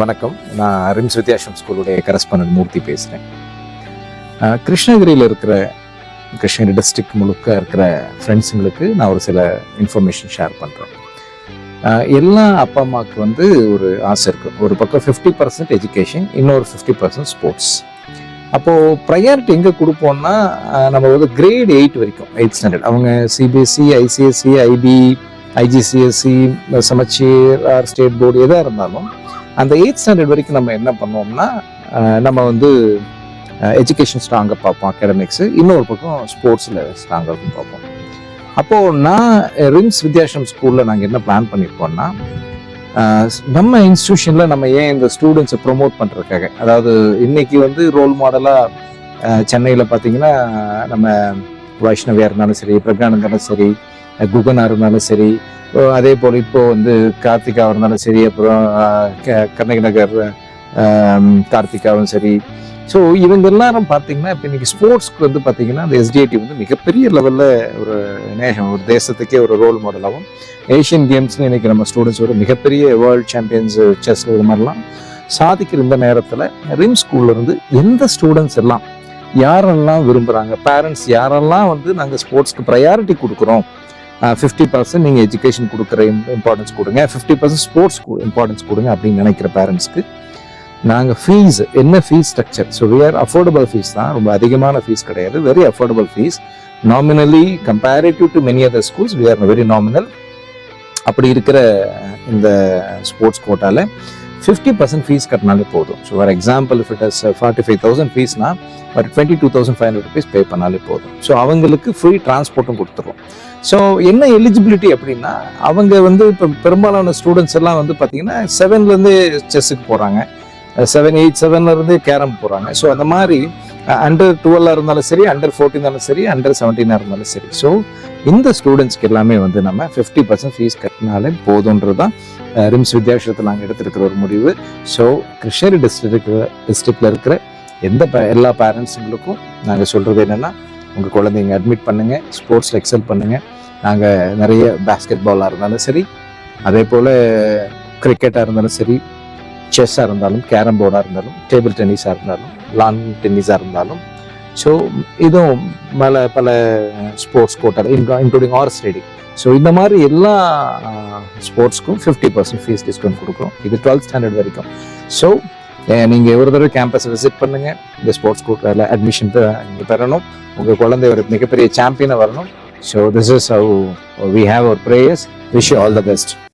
வணக்கம். நான் ரிம்ஸ் வித்யாசம் ஸ்கூலுடைய கரஸ்பாண்டன்ட் மூர்த்தி பேசுகிறேன். கிருஷ்ணகிரியில் இருக்கிற கிருஷ்ணகிரி டிஸ்ட்ரிக்ட் முழுக்க இருக்கிற ஃப்ரெண்ட்ஸுங்களுக்கு நான் ஒரு சில இன்ஃபர்மேஷன் ஷேர் பண்ணுறேன். எல்லா அப்பா அம்மாவுக்கு வந்து ஒரு ஆசை இருக்குது. ஒரு பக்கம் 50% எஜுகேஷன், இன்னொரு 50% ஸ்போர்ட்ஸ். அப்போது ப்ரையாரிட்டி எங்கே கொடுப்போம்னா, நம்ம வந்து கிரேட் 8 வரைக்கும், 8th ஸ்டாண்டர்ட், அவங்க சிபிஎஸ்சி, ஐசிஎஸ்சி, ஐபி, ஐஜிசிஎஸ்சி, சமச்சீர் ஆர் ஸ்டேட் போர்டு எதாக இருந்தாலும் அந்த 8th ஸ்டாண்டர்ட் வரைக்கும் நம்ம என்ன பண்ணுவோம்னா, நம்ம வந்து எஜுகேஷன் ஸ்ட்ராங்காக பார்ப்போம், அகாடமிக்ஸு, இன்னொரு பக்கம் ஸ்போர்ட்ஸில் ஸ்ட்ராங்காக பார்ப்போம். அப்போது நான் ரிம்ஸ் வித்யாசம் ஸ்கூலில் நாங்கள் என்ன பிளான் பண்ணியிருக்கோம்னா, நம்ம இன்ஸ்டியூஷனில் நம்ம ஏன் இந்த ஸ்டூடெண்ட்ஸை ப்ரொமோட் பண்ணுறதுக்காக, அதாவது இன்னைக்கு வந்து ரோல் மாடலாக சென்னையில் பார்த்தீங்கன்னா நம்ம வைஷ்ணவியாக இருந்தாலும் சரி, பிரக்ஞானந்தா இருந்தாலும் சரி, குகனாக இருந்தாலும் சரி, அதே போல் இப்போது வந்து கார்த்திகாவாக இருந்தாலும் சரி, அப்புறம் கண்ணகி நகர் கார்த்திகாவும் சரி. ஸோ இவங்க எல்லாரும் பார்த்தீங்கன்னா இப்போ இன்றைக்கி ஸ்போர்ட்ஸ்க்கு வந்து பார்த்தீங்கன்னா அந்த எஸ்டிஐடி வந்து மிகப்பெரிய லெவலில் ஒரு ஒரு தேசத்துக்கே ஒரு ரோல் மாடலாகவும், ஏஷியன் கேம்ஸில் இன்றைக்கி நம்ம ஸ்டூடெண்ட்ஸ் ஒரு மிகப்பெரிய வேர்ல்டு சாம்பியன்ஸ் செஸ் இது மாதிரிலாம் சாதிக்கிற இந்த நேரத்தில் ரிம் ஸ்கூல்லேருந்து எந்த ஸ்டூடெண்ட்ஸ் எல்லாம் யாரெல்லாம் விரும்புகிறாங்க, பேரண்ட்ஸ் யாரெல்லாம் வந்து நாங்கள் ஸ்போர்ட்ஸ்க்கு ப்ரையாரிட்டி கொடுக்குறோம், 50% நீங்கள் எஜுகேஷன் கொடுக்குற இம்பார்ட்டன்ஸ் கொடுங்க, 50% ஸ்போர்ட்ஸ் இம்பார்ட்டன்ஸ் கொடுங்க அப்படின்னு நினைக்கிற பேரண்ட்ஸ்க்கு நாங்கள் ஃபீஸ், என்ன fees structure, so very affordable fees தான், ரொம்ப அதிகமான ஃபீஸ் கிடையாது, very affordable fees, nominally comparative to many other schools we are very nominal. அப்படி இருக்கிற இந்த ஸ்போர்ட்ஸ் கோட்டாவில் 50% ஃபீஸ் கட்டினாலே போதும். So for example if it is 45,000 ஃபீஸ்னா ஒரு 22,500 rupees பே பண்ணாலே போதும். ஸோ அவங்களுக்கு ஃப்ரீ டிரான்ஸ்போர்ட்டும் கொடுத்துருவோம். ஸோ என்ன எலிஜிபிலிட்டி அப்படின்னா, அவங்க வந்து இப்போ பெரும்பாலான ஸ்டூடெண்ட்ஸ் எல்லாம் வந்து பார்த்தீங்கன்னா 7லேருந்து செஸ்ஸுக்கு போகிறாங்க, 7, 8, 7லேருந்து கேரம் போகிறாங்க. ஸோ அந்த மாதிரி அண்டர் 12 இருந்தாலும் சரி, அண்டர் 14 இருந்தாலும் சரி, அண்டர் 17 இருந்தாலும் சரி. ஸோ இந்த ஸ்டூடெண்ட்ஸ்க்கு எல்லாமே வந்து நம்ம 50% ஃபீஸ் கட்டினாலே போதுன்றது தான் ரிம்ஸ் வித்யாசத்தில் நாங்கள் எடுத்திருக்கிற ஒரு முடிவு. ஸோ கிருஷ்ணகிரி டிஸ்ட்ரிக்டில் இருக்கிற எல்லா பேரண்ட்ஸுங்களுக்கும் நாங்கள் சொல்கிறது என்னென்னா, உங்கள் குழந்தைங்க அட்மிட் பண்ணுங்கள், ஸ்போர்ட்ஸில் எக்ஸல் பண்ணுங்கள். நாங்கள் நிறைய பேஸ்கெட் பாலாக இருந்தாலும் சரி, அதே போல் கிரிக்கெட்டாக இருந்தாலும் சரி, செஸ்ஸாக இருந்தாலும், கேரம் போர்டாக இருந்தாலும், டேபிள் டென்னிஸாக இருந்தாலும், லான் டென்னிஸாக இருந்தாலும், ஸோ இதுவும் பல sports quota including horse riding. So இந்த மாதிரி எல்லா ஸ்போர்ட்ஸ்க்கும் 50% ஃபீஸ் டிஸ்கவுண்ட் கொடுக்குறோம். இது 12th ஸ்டாண்டர்ட் வரைக்கும். ஸோ நீங்கள் ஒரு தடவை கேம்பஸை விசிட் பண்ணுங்கள், இந்த ஸ்போர்ட்ஸ் கோட்டாவில் அட்மிஷன் நீங்கள் பெறணும், உங்கள் குழந்தை ஒரு மிகப்பெரிய சாம்பியனாக வரணும். So this is how we have our prayers. Wish you all the best.